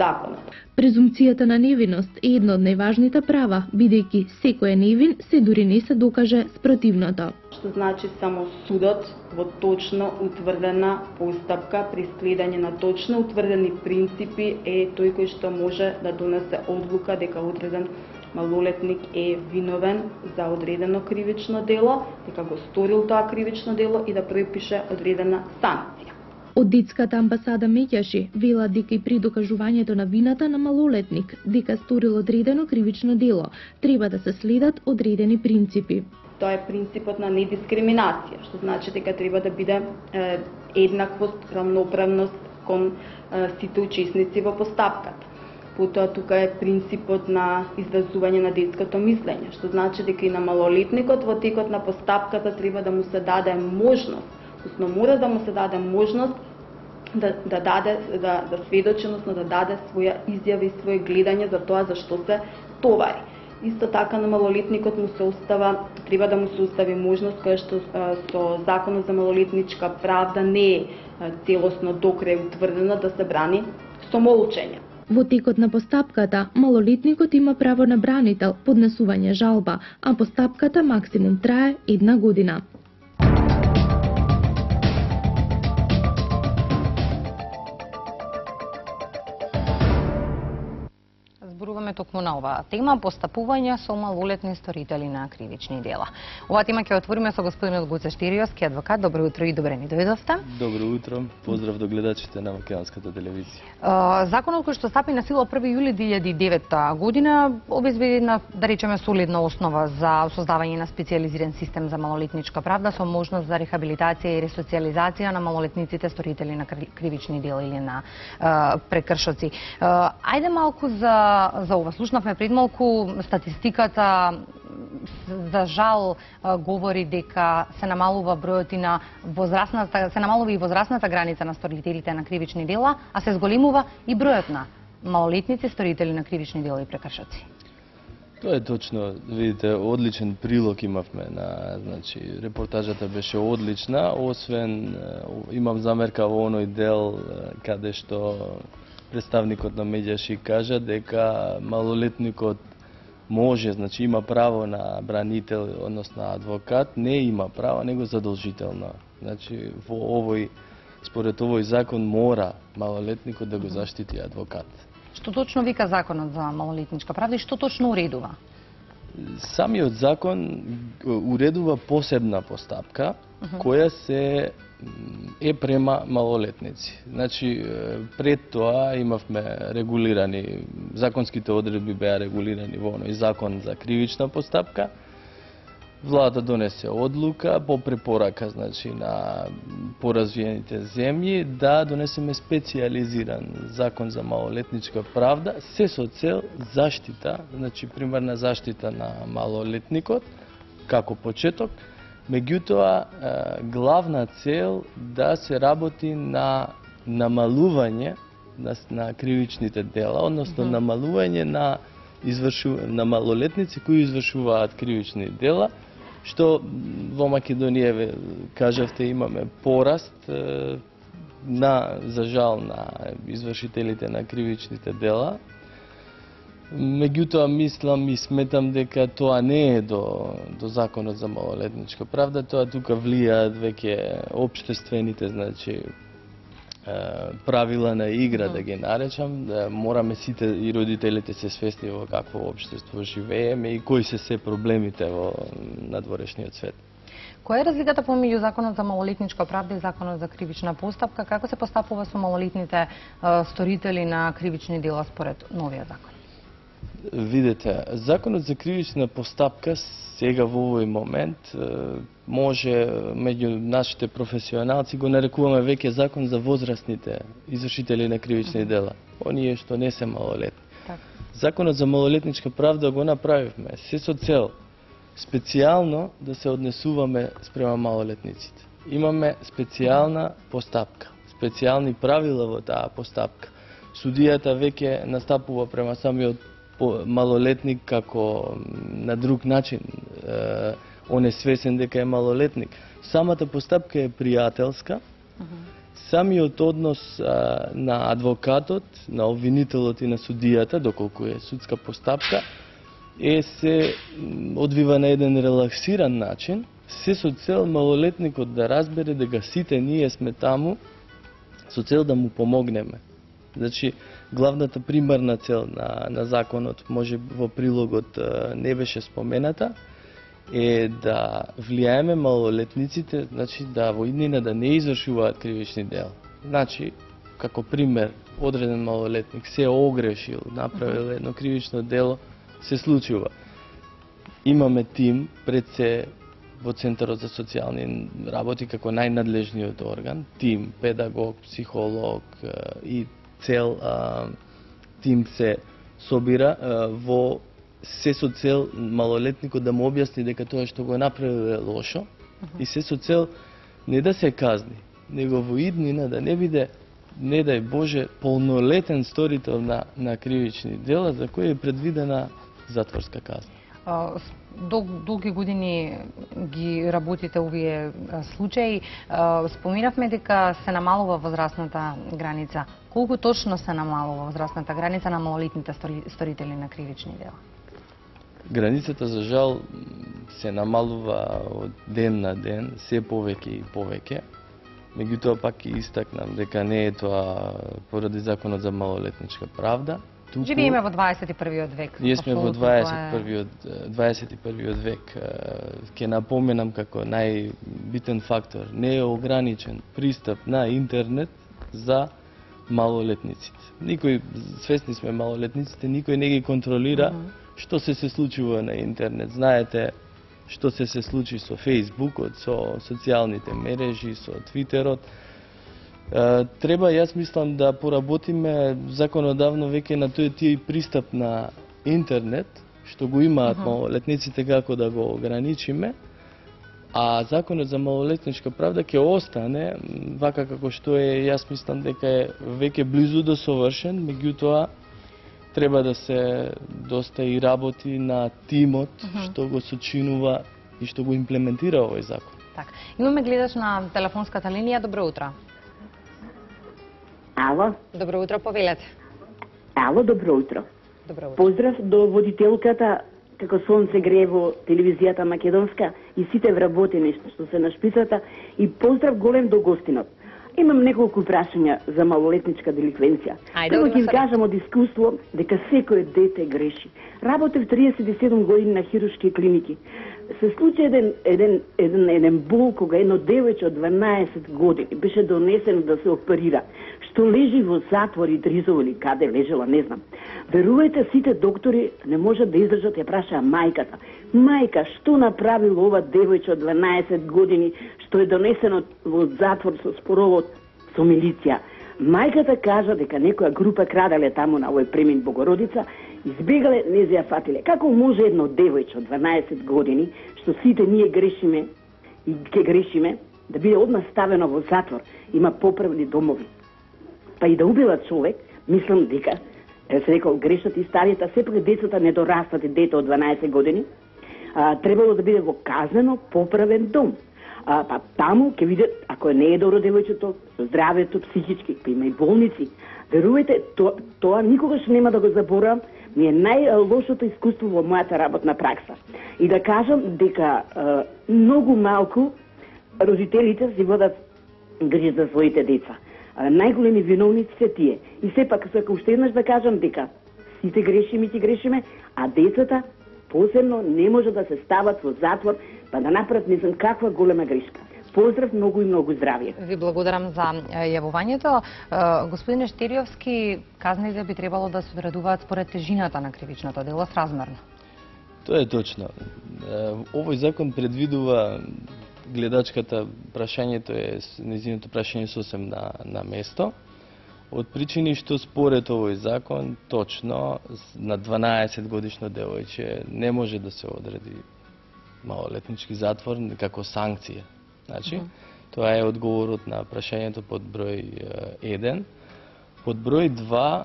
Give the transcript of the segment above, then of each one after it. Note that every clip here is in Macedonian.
законот. Презумпцијата на невиност е едно од најважните права, бидејќи секој е невин, се дури не се докаже спротивното. Што значи само судот во точно утврдена постапка при следење на точно утврдени принципи е тој кој што може да донесе одлука дека одреден малолетник е виновен за одредено кривично дело, дека го сторил тоа кривично дело и да препише одредена санкција. Од детската амбасада Меѓаши велат дека и при докажувањето на вината на малолетник дека сторил одредено кривично дело, треба да се следат одредени принципи. Тоа е принципот на недискриминација, што значи дека треба да биде еднаквост, рамноправност кон сите учесници во постапката. Потоа тука е принципот на изразување на детското мислење, што значи дека и на малолетникот во текот на постапката треба да му се даде можност, мора да му се даде можност да сведочи, односно да даде своја изјава и свое гледање за тоа за што се товари. Исто така на малолетникот треба да му се остави можност која што со Законот за малолетничка правда не е целосно докрај утврдено да се брани со молчење. Во текот на постапката, малолетникот има право на бранител, поднесување жалба, а постапката максимум трае 1 година. Зборуваме токму на оваа тема постапување со малолетни сторители на кривични дела. Оваа тема ќе отвориме со господинот Гоце Штириовски, адвокат. Добро утро и добре ни дојдовте. Добро утро. Поздрав до гледачите на македонската телевизија. Законот кој што стапи на сила 1 јули 2009 година обезбеди да речеме солидна основа за создавање на специјализиран систем за малолетничка правда со можност за рехабилитација и ресоциализација на малолетниците сторители на кривични дела или на прекршоци. Ајде малку за ова. Слушнавме пред малку статистиката, за жал говори дека се намалува бројот и на се намалува и возрастната граница на сторителите на кривични дела, а се зголемува и бројот на малолетници сторители на кривични дела и прекршоци. Тоа е точно. Видите, одличен прилог имавме репортажата беше одлична, освен имам замерка во оној дел каде што представникот на Меѓаши кажа дека малолетникот може, има право на бранител, односно адвокат, не има право, него задолжително. Според овој закон мора малолетникот да го заштити адвокат. Што точно вика Законот за малолетничка правда и што точно уредува? Самиот закон уредува посебна постапка која се е према малолетници. Пред тоа имавме регулирани, законските одредби беа регулирани во оној закон за кривична постапка. Владата донесе одлука по препорака на поразвиените земји да донесеме специјализиран закон за малолетничка правда, се со цел заштита, примерна заштита на малолетникот како почеток. Меѓутоа, главна цел да се работи на намалување на кривичните дела, односно намалување на малолетници кои извршуваат кривични дела, што во Македонија, кажавте, имаме пораст за жал на извршителите на кривичните дела. Меѓутоа, мислам и сметам дека тоа не е до Законот за малолетничка правда, тоа тука влијаат веќе општествените, правила на игра, да ги наречам, да мораме сите и родителите се свесни во какво општество живееме и кои се проблемите во надворешниот свет. Која е разликата помеѓу Законот за малолетничка правда и Законот за кривична постапка? Како се постапува со малолетните сторители на кривични дела според новиот закон? Видете, Законот за кривична постапка сега во овој момент може меѓу нашите професионалци го нарекуваме веќе закон за возрастните извршители на кривични дела, оние што не се малолетни. Законот за малолетничка правда го направивме се со цел специјално да се однесуваме спрема малолетниците. Имаме специјална постапка, специјални правила во таа постапка. Судијата веќе настапува према самиот малолетник како на друг начин. Он е свесен дека е малолетник. Самата постапка е пријателска самиот однос на адвокатот, на обвинителот и на судијата, доколку е судска постапка, се одвива на еден релаксиран начин, се со цел малолетникот да разбере дека сите ние сме таму со цел да му помогнеме. Значи, главната примарна цел на законот, може во прилогот не беше спомената, е да влијаеме малолетниците, значи да во иднина да не извршуваат кривични дела. Значи, како пример, одреден малолетник се огрешил, направил едно кривично дело, се случува. Имаме тим пред се во Центарот за социјални работи како најнадлежниот орган, тим, педагог, психолог и цел тим се собира во се со цел малолетникот да му објасни дека тоа што го направил е лошо и се со цел не да се казни, него во иднина да не биде, не дај Боже, полнолетен сторител на кривични дела за кои е предвидена затворска казна. Долги години ги работите овие случаи. Споминавме дека се намалува возрастната граница. Колку точно се намалува возрастната граница на малолетните сторители на кривични дела? Границата, за жал, се намалува од ден на ден, се повеќе и повеќе. Меѓутоа пак и истакнам дека не е тоа поради законот за малолетничка правда. Живееме во 21 век. Ние сме во 21 век. Ке напоменам како најбитен фактор, не е ограничен пристап на интернет за малолетниците. Никој, свесни сме малолетниците, никој не ги контролира што се случува на интернет. Знаете што се случи со Фејсбукот, со социјалните мрежи, со Твитерот. Треба, јас мислам, да поработиме законодавно веќе на тој пристап на интернет, што го имаат малолетниците, како да го ограничиме, а законот за малолетничка правда ќе остане вака како што е. Јас мислам дека е веќе близу до совршен, меѓутоа треба да се доста и работи на тимот што го сочинува и што го имплементира овој закон. Така. Имаме гледач на телефонската линија. Добро утро. Ало. Добро утро, повелете. Ало, добро утро. Добро утро. Поздрав до водителката, како сонце грее во телевизијата македонска и сите вработени што се на шпицата, и поздрав голем до гостинот. Имам неколку прашања за малолетничка деликвенција. Прво ќе кажам од искуство дека секој дете греши. Работев 37 години на хируршки клиники. Се случи еден бол кога едно девојче од 12 години беше донесено да се оперира, што лежи во затвор и дризово или каде лежела, не знам. Верувајте, сите доктори не можат да издржат, ја прашаа мајката. Мајка, што направил ова девојче од 12 години што е донесено во затвор со споровод со милиција? Мајката кажа дека некоја група крадале таму на овој премин Богородица, избегале, не се ја фатиле. Како може едно девојче од 12 години, што сите ние грешиме и ќе грешиме, да биде одма ставено во затвор? Има поправни домови. Па и да убила човек, мислам дека, се рекол, грешат и старите, сепак децата не дорастат, дете од 12 години, требало да биде во казнено поправен дом. Па таму ќе видат, ако не е добро девојчето, со здравјето психички, па има и болници. Верувајте, тоа никогаш нема да го заборавам, ми е најлошото искуство во мојата работна пракса. И да кажам дека многу малку родителите си водат грижа за своите деца. Најголеми виновници се тие. И сепак, ако уште еднаш да кажам дека сите грешиме и ќе грешиме, а децата посебно не може да се стават во затвор, па да направат не знам каква голема грешка. Поздрав, многу и многу здравје. Ви благодарам за јавувањето. Господине Штериовски, казните би требало да се одредуваат според тежината на кривичното дело сразмерно. Тоа е точно. Овој закон предвидува, гледачката, прашањето е, незиното прашање сосем на место, од причини што според овој закон, точно, на 12 годишно девојче не може да се одреди малолетнички затвор како санкција. Значи, тоа е одговорот на прашањето под број 1. Под број 2,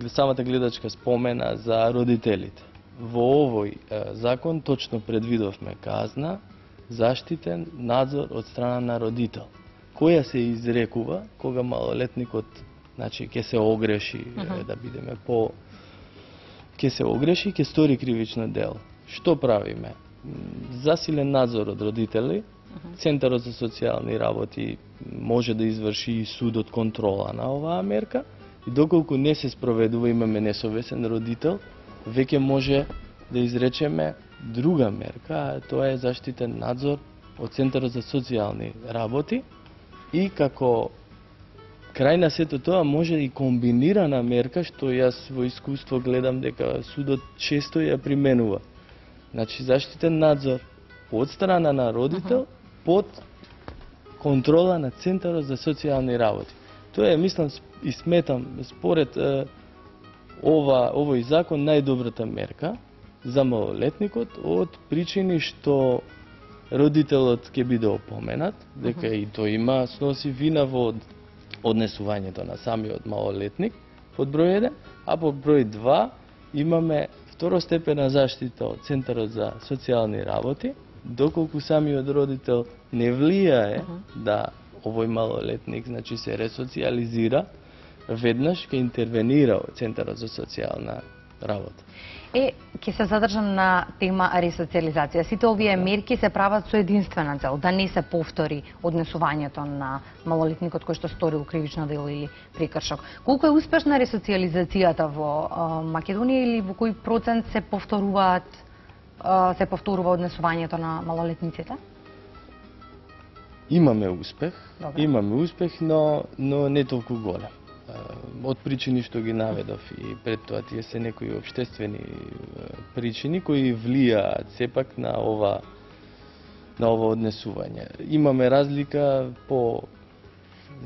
самата гледачка спомена за родителите. Во овој закон точно предвидовме казна, заштитен надзор од страна на родител. која се изрекува кога малолетникот, значи, ќе се огреши, да бидеме ќе се огреши, ќе стори кривично дело. Што правиме? Засилен надзор од родители, Центарот за социјални работи може да изврши и судот контрола на оваа мерка, и доколку не се спроведува, имаме несовесен родител, веќе може да изречеме друга мерка, а тоа е заштитен надзор од Центарот за социјални работи, и како крај на сето тоа може и комбинирана мерка, што јас во искуство гледам дека судот често ја применува. Значи, заштитен надзор од страна на родител под контрола на Центарот за социјални работи. Тоа е, мислам и сметам, според овој закон, најдобрата мерка за малолетникот, од причини што родителот ќе биде опоменат, дека и тој сноси вина во однесувањето на самиот малолетник, под број 1, а под број 2 имаме второстепена заштита од Центарот за социјални работи, доколку самиот родител не влијае да овој малолетник, значи, се ресоциализира, веднаш ќе интервенира од Центарот за социјална работа. Ќе се задржам на тема ресоциализација. Сите овие мерки се прават со единствена цел, да не се повтори однесувањето на малолетникот кој што сторил кривично дело или прекршок. Колку е успешна ресоциализацијата во Македонија, или во кој процент се повторува однесувањето на малолетниците? Имаме успех, но не толку голем. Од причини што ги наведов и пред тоа, тие се некои општествени причини кои влијаат сепак на ова однесување. Имаме разлика по,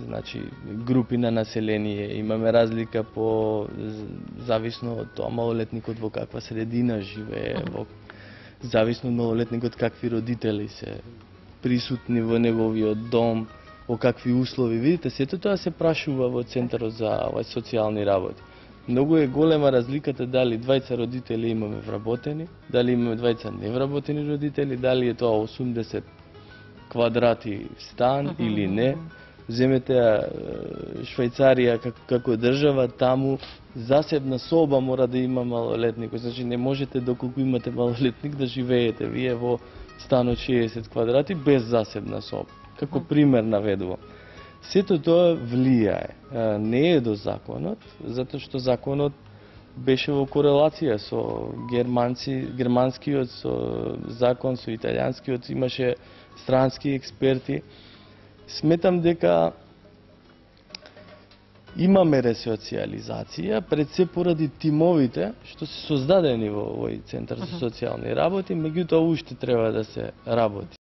значи, групи на население, имаме разлика по зависно од тоа малолетникот во каква средина живее, зависно од малолетникот какви родители се присутни во неговиот дом, во какви услови. Видите, сето тоа се прашува во Центарот за социјални работи. Многу е голема разликата дали двајца родители имаме вработени, дали имаме двајца невработени родители, дали е тоа 80 квадрати стан или не. Земете Швајцарија како држава, таму засебна соба мора да има малолетник. Значи, не можете, доколку имате малолетник, да живеете вие во стан од 60 квадрати без засебна соба. Како пример наведувам. Сето тоа влијае. Не е до законот, затоа што законот беше во корелација со германскиот со закон, со италијанскиот, имаше странски експерти. Сметам дека имаме ресоциализација, пред се поради тимовите што се создадени во овој Центар за социјални работи, меѓутоа уште треба да се работи.